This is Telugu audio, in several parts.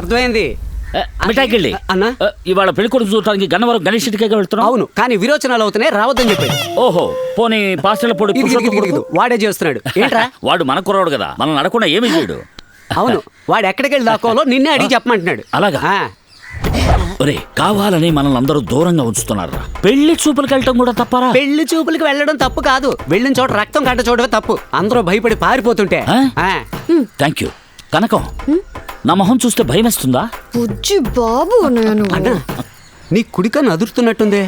అర్థమైంది. మిఠాయికెళ్ళి అన్నా ఇవాళ పెళ్లికొడుకు చూడటానికి గన్నవరం గణేష్ ఇంటికే వెళ్తున్నాం. అవును, కానీ విరోచనాలు అవుతున్నాయి, రావద్దని చెప్పాడు. ఓహో, పోనీ పాస్టర్ల పొడి వాడే చేస్తున్నాడు. ఏంట్రా వాడు మన కుర్రాడు కదా, మనం అడగకుండా ఏమీ చేయడు. అవును, వాడు ఎక్కడికి వెళ్ళి దాకోవాలో నిన్నే అడిగి చెప్పమంటున్నాడు. అలాగా? ఒరే, కావాలని మనల్ని అందరూ దూరంగా ఉంచుతున్నారు. పెళ్లి చూపులకు వెళ్ళటం కూడా తప్పరా? పెళ్లి చూపులకు వెళ్ళడం తప్పు కాదు, వెళ్ళిన చోట రక్తం కట్ట చూడవే తప్పు. అందరూ భయపడి పారిపోతుంటే. Thank you. కనకం, నా మొహం చూస్తే భయం వేస్తుందా? బాబు అన్నా, నీ కుడికన్ను అదురుతున్నట్టుందే.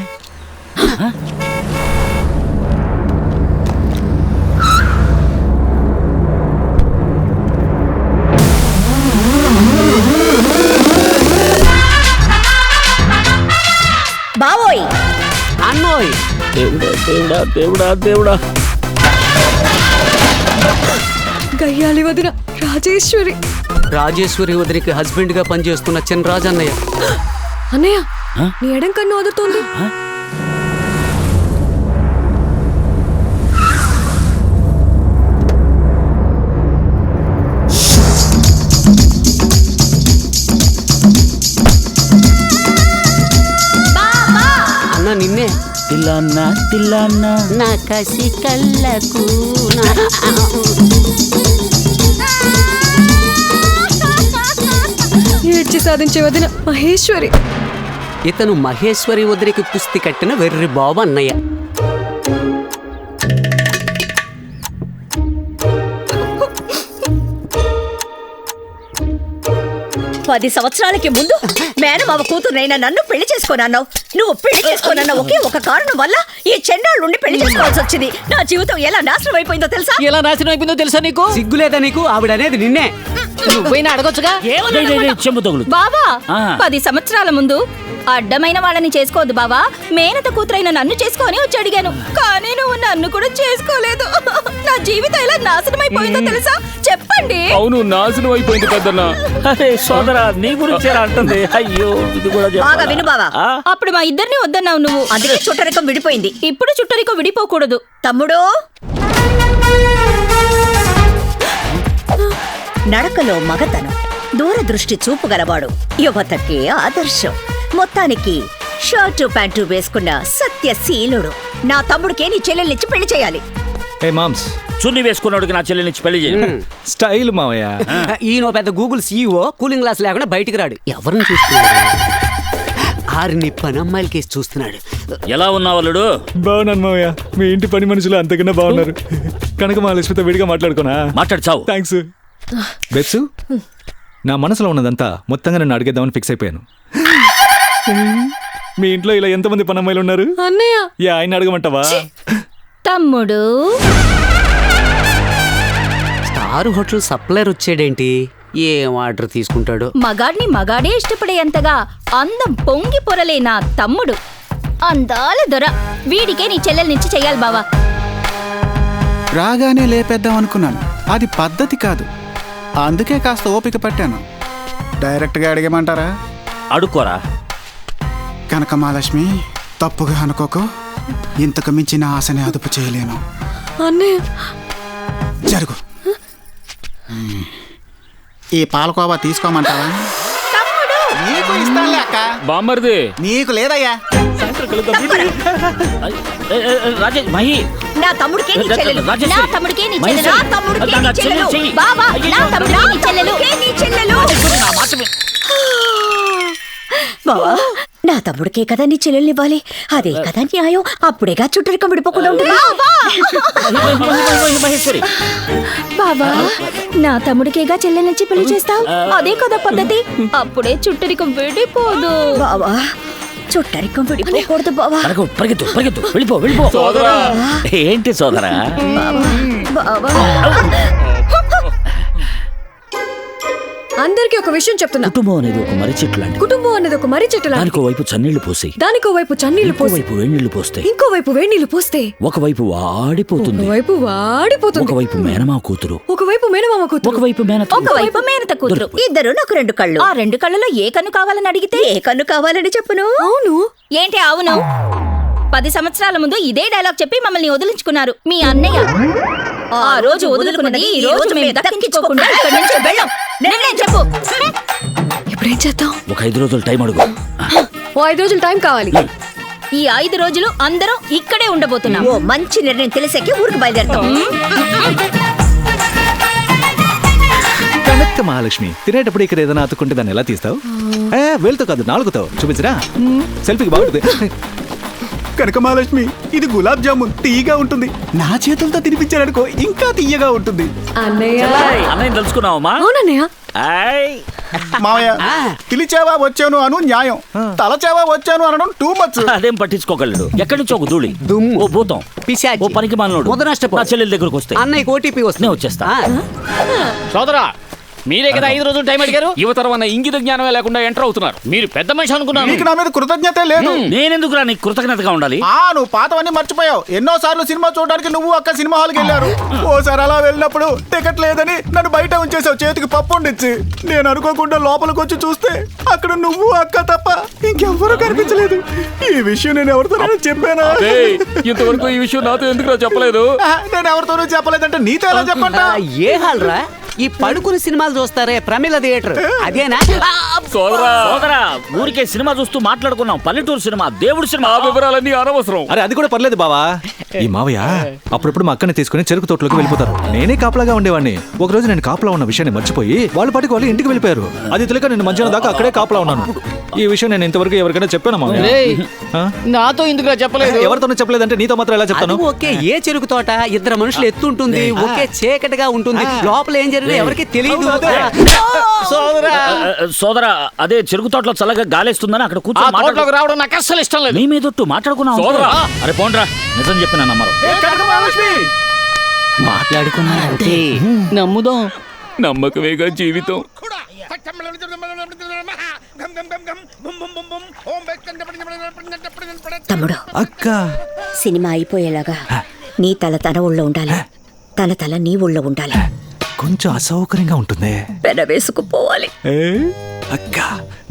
బావోయ్ అన్నోయ్, దేవుడా దేవుడా దేవుడా దేవుడా. గయ్యాలి వదిన రాజేశ్వరి. రాజేశ్వరి వదినికి హస్బెండ్ గా పనిచేస్తున్న చినరాజు అన్నయ్య. అన్నయ్య, నీ ఎడం కన్ను అదురుతోంది. అన్న నిన్నే. తిల్లన్నా తిల్లన్నా నా కసి కళ్ళకు ఏడ్చి సాధించే వదిన మహేశ్వరి. ఇతను మహేశ్వరి వదిలికి కుస్తీ కట్టిన వెర్రి బాబు అన్నయ్య. పది సంవత్సరాలకి ముందు మేనమావ కూతురునైనా నన్ను పెళ్లి చేసుకోనన్నావు. నువ్వు పెళ్లి చేసుకోనన్న ఒకే ఒక కారణం వల్ల ఈ చెండాళ్ళుండి పెళ్లి చేసుకోవాల్సి వచ్చింది. నా జీవితం ఎలా నాశనం అయిపోయిందో తెలుసా? ఎలా నాశనం అయిపోయిందో తెలుసా నీకు? సిగ్గులేదా నీకు? ఆవిడ అనేది నిన్నే. నువ్వైనా అడగొచ్చుగా. చెంబు తగులు. బావా, 10 సంవత్సరాల ముందు అడ్డమైన వాళ్ళని చేసుకోవద్దు బావా, మేనత కూతురైన నన్ను చేసుకొని వచ్చి అడిగాను, కానీ నువ్వు నన్ను కూడా చేసుకోలేదు. నా జీవితం ఎలా నాశనం అయిపోయిందో తెలుసా? చెప్పండి. అవును, నాశనం అయిపోయింది పెద్దన్న. అరే సోదరా, నీ గురించి అంటుంది. అయ్యో, ఇది కూడా బాగా విను బావా. అప్పుడు మా ఇద్దరిని వద్దన్నావు నువ్వు, అందుకే చుట్టరికం విడిపోయింది. ఇప్పుడు చుట్టరికం విడిపోకూడదు. తమ్ముడు, నడకలో మగతనం, దూరదృష్టి చూపు గలవాడు, యువతకి ఆదర్శం. మొత్తానికి షర్టు ప్యాంటు వేసుకున్న సత్యశీలుడు నా తమ్ముడికే నీ చెల్లెల్నిచ్చి పెళ్లి చేయాలి. ఏ మామ్స్, చున్ని వేసుకున్నాడికి నా చెల్లినిచ్చి పెళ్లి చేయాలి. స్టైల్ మావయ్య. ఈయన పెద్ద గూగుల్ CEO, కూలింగ్ గ్లాస్ లేకుండా బయటికి రాడు. ఎవరిని చూస్తున్నాడు? ఆరిని పని అమ్మాయిల కేసు చూస్తున్నాడు. ఎలా ఉన్నావు అల్లుడు? బాగున్నాను మావయ్య. మీ ఇంటి పని మనుషులు అంతకన్నా బాగున్నారు. కనుక మా లక్ష్మితో విడిగా మాట్లాడుకోనా? మాట్లాడు చావు. థ్యాంక్స్ బెప్సు. నా మనసులో ఉన్నదంతా మొత్తంగా నన్ను అడిగేద్దామని ఫిక్స్ అయిపోయాను. మీ ఇంట్లో ఇలా ఎంతమంది పనమ్మాయిలు ఉన్నారు? అన్నయ్య, ఆయన అడగమంటావా? తమ్ముడు, స్టార్ హోటల్ సప్లైర్ వచ్చాడేంటి? ఏం ఆర్డర్ తీసుకుంటాడు? మగాడిని మగాడే ఇష్టపడేంతగా అందం పొంగి పొరలే నా తమ్ముడు, అందాల దొర. వీడికే నీ చెల్లెల్నిచ్చి చెయ్యాలి బావా. రాగానే లేపేద్దాం అనుకున్నాను, అది పద్ధతి కాదు. అందుకే కాస్త ఓపిక పట్టాను. డైరెక్ట్గా అడిగేమంటారా? అడుక్కోరా. కనకమహాలక్ష్మి, తప్పుగా అనుకోకు. ఇంతకు మించిన ఆశని అదుపు చేయలేను. అన్నయ్య, జరుగు. ఈ పాలకోవా తీసుకోమంటావా? నీకు ఇస్తానులే అక్క. బామ్మర్ది, నీకు లేదయ్యా. రాజేష్, మహి, నా తమ్ముడికే నీ చెల్లెలు. నా తమ్ముడికే నీ చెల్లెలు. నా తమ్ముడికే నీ చెల్లెలు. బావా, నా తమ్ముడికే నీ చెల్లెలు. నీ చెల్లెలు. బావా, నా తమ్ముడికే కదా నీ చెల్లెల్ని ఇవ్వాలి. అదే కదా న్యాయం. అప్పుడేగా చుట్టరికం విడిపోకుండా ఉంటుంది. మహేశ్వరి. బావా, నా తమ్ముడికేగా చెల్లెల్నిచ్చి పెళ్లి చేస్తావు, అదే కదా పద్ధతి. అప్పుడే చుట్టరికం విడిపోదు. బావా, చుట్టరికం విడిపోకూడదు బావా. పరిగెత్తు పరిగెత్తు, వెళ్ళిపో వెళ్ళిపో. ఏంటి సోదరా? బావా, అందరికీ ఒక విషయం చెప్తున్నా. కుటుంబం అనేది ఒక మర్రి చెట్టు లాంటి. కుటుంబం అనేది ఒక మర్రి చెట్టు లాంటి. దానికో వైపు చన్నీళ్లు పోసి, దానికో వైపు చన్నీళ్లు పోసి, వైపు వేణీళ్లు పోస్తే, ఇంకో వైపు వేణీళ్లు పోస్తే, ఒకవైపు వాడిపోతుంది, ఒకవైపు వాడిపోతుంది. ఒకవైపు మేనమా కూతురు, ఒకవైపు మేనమామ కూతురు, ఒకవైపు మేనత, ఒకవైపు మేనత కూతురు. ఇద్దరు నాకు 2 కళ్ళు. ఆ 2 కళ్ళలో ఏ కన్ను కావాలని అడిగితే ఏ కన్ను కావాలని చెప్పును. అవును. ఏంటి అవును? 10 సంవత్సరాల ముందు ఇదే డైలాగ్ చెప్పి మమ్మల్ని వదిలించుకున్నారు మీ అన్నయ్య. ఆ రోజు వదులుకున్నది ఈ రోజు మేము దక్కించుకోకుండా ఇక్కడి నుంచి వెళ్ళాం. నిర్ణయం చెప్పు. చేద్దాం? ఒక 5 రోజులు టైం అడుగు. ఓ 5 రోజులు టైం కావాలి. ఈ 5 రోజులు అందరం ఇక్కడే ఉండబోతున్నాం. ఓ మంచి నిర్ణయం తెలిసాకే ఊరికి బయలుదేరుతాం. కనక్త మహాలక్ష్మి, తినేటప్పుడు ఇక్కడ ఏదైనా అతుక్కుంటే దాన్ని ఎలా తీస్తావు? వేలుతో కాదు, నాలుగుతో చూపించరా, సెల్ఫీకి బాగుంటుంది. కనక మహాలక్ష్మి, ఇది గులాబ్ జామున్ తీయగా ఉంటుంది. నా చేతులతో తినిపించారనుకో ఇంకా తీయగా ఉంటుంది. అన్నయ్య. అన్నయ్య తెలుసుకున్నావమ్మా? అవునన్నయ్య. మామయ్య, పిలిచావా వచ్చాను అను న్యాయం, తలచావా వచ్చాను అనడం టూ మచ్. అదేం పట్టించుకోగలడు. ఎక్కడి నుంచి ఒక ధూళి, దుమ్ము, ఓ భూతం, పిశాచి, ఓ పనికి మాలినోడు ముద్ద నష్టపో. నా చెల్లెల దగ్గరకు వస్తే అన్నయ్యకి ఓటీపీ వస్తుంది, నేను వచ్చేస్తా. సోదరా, మీరే కదా 5 రోజులు టైం అడిగారు. యువతరం అన్న ఇంగిత జ్ఞానమే లేకుండా ఎంటర్ అవుతున్నారు. మీరు పెద్ద మనిషి అనుకున్నాను. నీకు నా మీద కృతజ్ఞత లేదు. నేనెందుకురా నీకు కృతజ్ఞతగా ఉండాలి? నువ్వు పాతవన్నీ మర్చిపోయావు. ఎన్నో సార్లు సినిమా చూడడానికి నువ్వు అక్క సినిమా హాల్కి వెళ్ళారు. ఓసారి అలా వెళ్ళినప్పుడు టికెట్ లేదని నన్ను బయట ఉంచేసావు, చేతికి పప్పు ఉండిచ్చి. నేను అనుకోకుండా లోపలికి వచ్చి చూస్తే అక్కడ నువ్వు అక్క తప్ప ఇంకెవ్వరూ కనిపించలేదు. ఈ విషయం నేను ఎవరితోనైనా చెప్పానా? ఇంతవరకు ఈ విషయం నాతో ఎందుకు చెప్పలేదు? నేను ఎవరితోనూ చెప్పలేదంటే నీతో ఎలా చెప్పంటా? ఏ హాల్ రా? ఈ పడుకుని సినిమాలు చూస్తారే ప్రమిళ థియేటర్ అదేనా? సోదరా, ఊరికే సినిమా చూస్తూ మాట్లాడుకున్నాం. పల్లెటూరు సినిమా, దేవుడి సినిమా, వివరాలన్నీ అనవసరం. అరే అది కూడా పర్లేదు బావా. ఈ మావయ్య అప్పుడప్పుడు మా అక్కని తీసుకుని చెరుకు తోటలోకి వెళ్ళిపోతారు. నేనే కాపలాగా ఉండేవాడిని. ఒక రోజు నేను కాపలా ఉన్న విషయాన్ని మర్చిపోయి వాళ్ళ పాటికి వాళ్ళు ఇంటికి వెళ్ళిపోయారు. అది తెలియక నేను మధ్యాహ్నం దాకా అక్కడే కాపలా ఉన్నాను. ఈ విషయం నేను ఇంతవరకు ఎవరికైనా చెప్పాను మావయ్య? నాతో ఎందుకు చెప్పలేదు? ఎవరితోనూ చెప్పలేదంటే నీతో మాత్రం ఎలా చెప్తాను? ఓకే, ఏ చెరుకు తోట, 2 మనుషులు ఎత్తుంటుంది, ఒకే చీకటిగా ఉంటుంది, లోపల ఏం జరిగిందో ఎవరికి తెలియదు. సోదరా, అదే చెరుకు తోటలో చల్లగా గాలేస్తుందని అక్కడ కూర్చొని రావడం నాకు అస్సలు ఇష్టం లేదు. మీ మీదొట్టు మాట్లాడుకున్నాం. అరే పోండ్రా, నిజం చెప్పిన నమ్మరు. మాట్లాడుకున్నారంటే నమ్ముదాం. నమ్మకమేగా జీవితం. తమ్ముడు, అక్క, సినిమా అయిపోయేలాగా నీ తల తన ఊళ్ళో ఉండాలి, తన తల నీ ఊళ్ళో ఉండాలి. కొంచెం అసౌకర్యంగా ఉంటుంది. పెన వేసుకుపోవాలి. అక్క,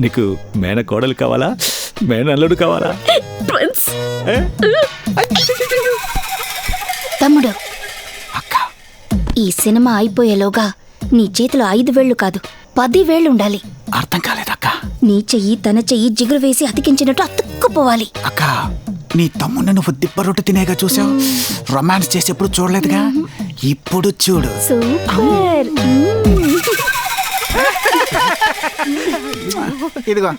నీకు మేన కోడలు కావాలా, మేనల్లుడు కావాలా? ప్రిన్స్. తమ్ముడు, అక్క, ఈ సినిమా అయిపోయేలోగా నీ చేతిలో 5 వేళ్లు కాదు 10 వేళ్లు ఉండాలి. అర్థం కాలేదక్క. నీ చెయ్యి తన చెయ్యి జిగురు వేసి అతికించినట్టు అతుక్కుపోవాలి. అక్క, నీ తమ్ముడిని నువ్వు దిబ్బ రొట్టె తినేగా చూసావు, రొమాన్స్ చేసేప్పుడు చూడలేదుగా, ఇప్పుడు చూడు. సూపర్. ఇదిగో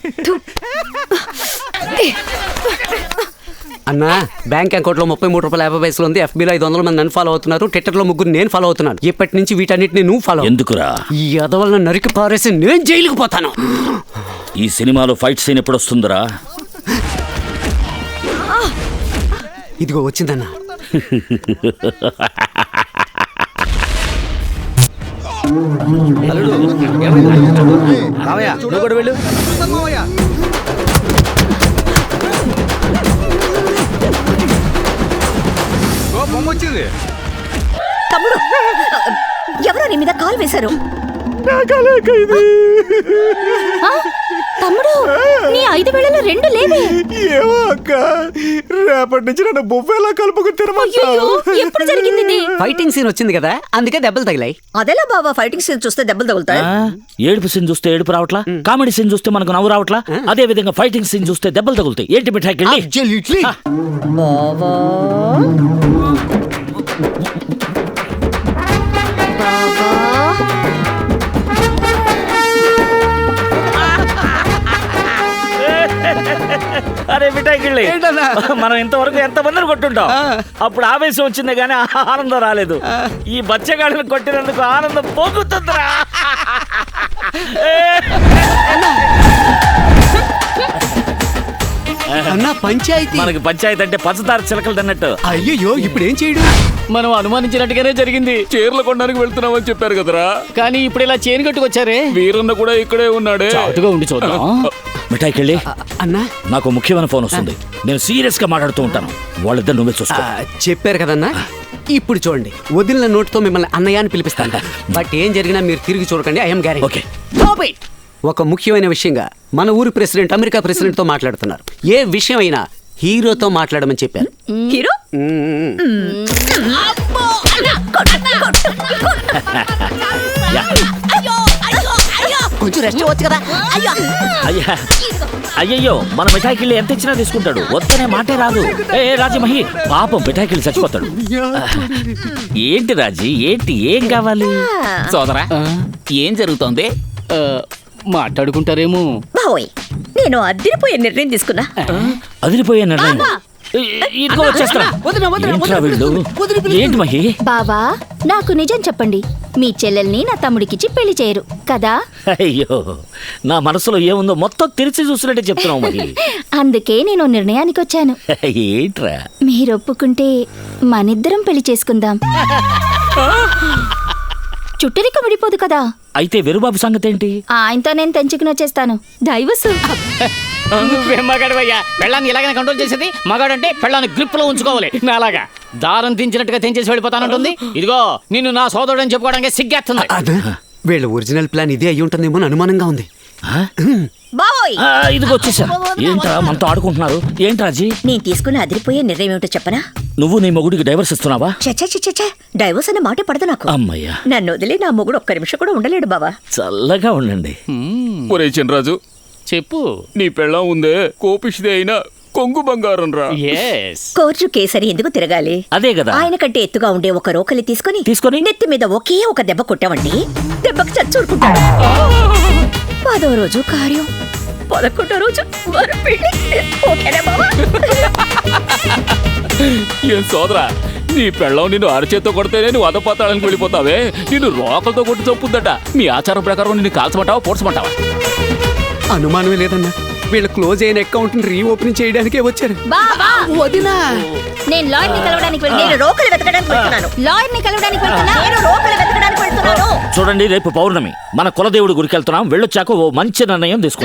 అన్నా, బ్యాంక్ అకౌంట్ లో 33.50 ఉంది. FB లో 500 మంది నన్ను ఫాలో అవుతున్నారు. ట్విట్టర్ లో 3 నేను ఫాలో అవుతున్నాను. ఇప్పటి నుంచి వీటన్నిటిని నువ్వు ఫాలో. ఎందుకురా? ఈ ఎదవలను నరికి పారేసి నేను జైలుకు పోతాను. ఈ సినిమాలో ఫైట్ సీన్ ఎప్పుడు వస్తుందిరా? ఇదిగో వచ్చిందన్నా. తమ్ముడు, ఎవరో నీ మీద కాల్ వేశారు. తమ్ముడు, నీ 5 వేళ్లలో 2 లేవే. ఏమో అక్క, రేపటి నుంచి నన్ను బొబ్బేలా కలుపుకు తినమంటావు. ఎప్పుడు జరిగింది ఇది? ఫైటింగ్ సీన్ వచ్చింది కదా, అందుకే దెబ్బలు తగిలాయి. అదెలా బావా? ఫైటింగ్ సీన్ చూస్తే దెబ్బలు తగులుతాయి. ఏడుపు సీన్ చూస్తే ఏడుపు రావట్లా, కామెడీ సీన్ చూస్తే మనకు నవ్వు రావట్లా, అదే విధంగా ఫైటింగ్ సీన్ చూస్తే దెబ్బలు తగులుతాయి. ఏంటి మిఠాయికెళ్ళి? Absolutely. అరే మిఠాయికెళ్ళి, మనం ఇంతవరకు ఎంత మందిని కొట్టుంటాం. అప్పుడు ఆవేశం వచ్చింది కానీ ఆనందం రాలేదు. ఈ బచ్చగాళ్ళని కొట్టినందుకు ఆనందం పోగుతుందిరా. అన్నా, పంచాయతీ. మనకి పంచాయతీ అంటే పంచదార చిలకలు అన్నట్టు. అయ్యో, ఇప్పుడు ఏం చేయడు? మనం అనుమానించినట్టుగానే జరిగింది. చీరలు కొనడానికి వెళ్తున్నామని చెప్పారు కదరా, కానీ ఇప్పుడు ఇలా చైన్ కట్టుకొచ్చారే. వీరన్న కూడా ఇక్కడే ఉన్నాడే. చాటుగా ఉండి చూద్దాం. మిఠాయికెళ్ళి, అన్నా, నాకు ముఖ్యమైన ఫోన్ వస్తుంది. నేను సీరియస్ గా మాట్లాడుతూ ఉంటాను. వాళ్ళిద్దరు నువ్వే చూసుకో. చెప్పారు కదన్నా. ఇప్పుడు చూడండి, వదిలిన నోటితో మిమ్మల్ని అన్నయ్య అని పిలిపిస్తాను. బట్ ఏం జరిగినా మీరు తిరిగి చూడకండి. I'm guarantee. ఓకే. ఒక ముఖ్యమైన విషయంగా మన ఊరి ప్రెసిడెంట్ అమెరికా ప్రెసిడెంట్ తో మాట్లాడుతున్నారు. ఏ విషయం అయినా హీరోతో మాట్లాడమని చెప్పారు. హీరో? కొంచెం రెస్ట్ ఇవ్వచ్చు కదా. అయ్యో అయ్యా అయ్యయ్యో మన మిఠాయికిళ్ళి ఎంత ఇచ్చినా తీసుకుంటాడు. వద్దనే మాటే రాదు. ఏ రాజమహి పాపం మిఠాయికిళ్ళి చచ్చిపోతాడు. ఏంటి రాజీ, ఏంటి, ఏం కావాలి? సోదరా ఏం జరుగుతోంది? మాట్లాడుకుంటారేమో. బావోయ్ నేను అద్దరిపోయే నిర్ణయం తీసుకున్నా. అదిరిపోయా నిర్ణయం. ఇదిగో వచ్చేస్తారా? ఏంట్రా వీళ్ళు? ఏంటి మహి? బావా నాకు నిజం చెప్పండి, మీ చెల్లెల్ని నా తమ్ముడికిచ్చి పెళ్లి చేయరు కదా? అయ్యో నా మనసులో ఏముందో మొత్తం తెరిచి చూసినట్టే చెప్తున్నావు మహి. అందుకే నేను నిర్ణయానికి వచ్చాను. ఏంట్రా? మీరు ఒప్పుకుంటే మనిద్దరం పెళ్లి చేసుకుందాం. చుట్టరిక విడిపోదు కదా. అయితే వెరుబాబు సంగతి ఏంటి? ఆయనతో నేను తెంచుకుని వచ్చేస్తాను. దైవసు నువ్వే మగాడివయ్యా. పెళ్ళాన్ని ఎలాగైనా కంట్రోల్ చేసేది మగాడంటే పెళ్ళాన్ని గ్రిప్ లో ఉంచుకోవాలి. నా అలాగా దారం తెంచినట్టుగా తెంచేసి వెళ్ళిపోతానంటుంది. ఇదిగో నిన్ను నా సోదరుడని చెప్పుకోవడానికి సిగ్గేస్తుంది. అదే వీళ్ళ ఒరిజినల్ ప్లాన్ ఇదే అయ్యి ఉంటుందేమో అని అనుమానంగా ఉంది. బావోయ్ ఇదిగో వచ్చేసా. ఏంట్రా మనతో ఆడుకుంటున్నారు? ఏంటి రాజీ? నేను తీసుకున్న అదిరిపోయే నిర్ణయం ఏమిటో చెప్పనా? నువ్వు నీ మొగుడికి డైవర్స్ ఇస్తున్నావా? చచ్చ డైవర్స్ అన్న మాటే పడదు నాకు. అమ్మయ్యా నన్ను వదిలి నా మొగుడు ఒక్క నిమిషం కూడా ఉండలేడు బావా. చల్లగా ఉండండి. ఒరే చినరాజు చెప్పు. నీ పెళ్ళం ఉందే కోపిష్దే అయినా కొంగు బంగారం రా. కోర్టు కేసరి ఎందుకు తిరగాలి? అదే కదా. ఆయన కంటే ఎత్తుగా ఉండే ఒక రోకలి తీసుకొని నెత్తి మీద ఒకే ఒక దెబ్బ కొట్టామండి. దెబ్బకి చచ్చూరుకుంటాడు. 10వ రోజు కార్యం, 11వ రోజు మన పెళ్లి. ఓకేనా బావా? ఏం సోదరా, నీ పెళ్ళం నిన్ను అరచేత్తో కొడితేనే నువ్వు అదపాతాడానికి వెళ్ళిపోతావే. నిన్ను రోకలతో కొట్టి చంపుద్దట. మీ ఆచారం ప్రకారం నిన్ను కాల్చమంటావా పోడ్చమంటావా? అనుమానమే లేదన్నా, వీళ్ళ క్లోజ్ అయిన అకౌంట్ ని రీఓపెన్ చేయడానికే వచ్చారు. బావా వదినా నేను లాయర్ని కలవడానికి నేను వెళ్తున్నాను. రోకలి వెతకడానికి వెళ్తున్నాను. లాయర్ని కలవడానికి వెళ్తున్నా. నేను రోకలి వెతకడానికి వెళ్తున్నాను. చూడండి రేపు పౌర్ణమి, మన కులదేవుడి గురికి వెళ్తున్నాం. వెళ్ళొచ్చాక ఓ మంచి నిర్ణయం తీసుకుందాం.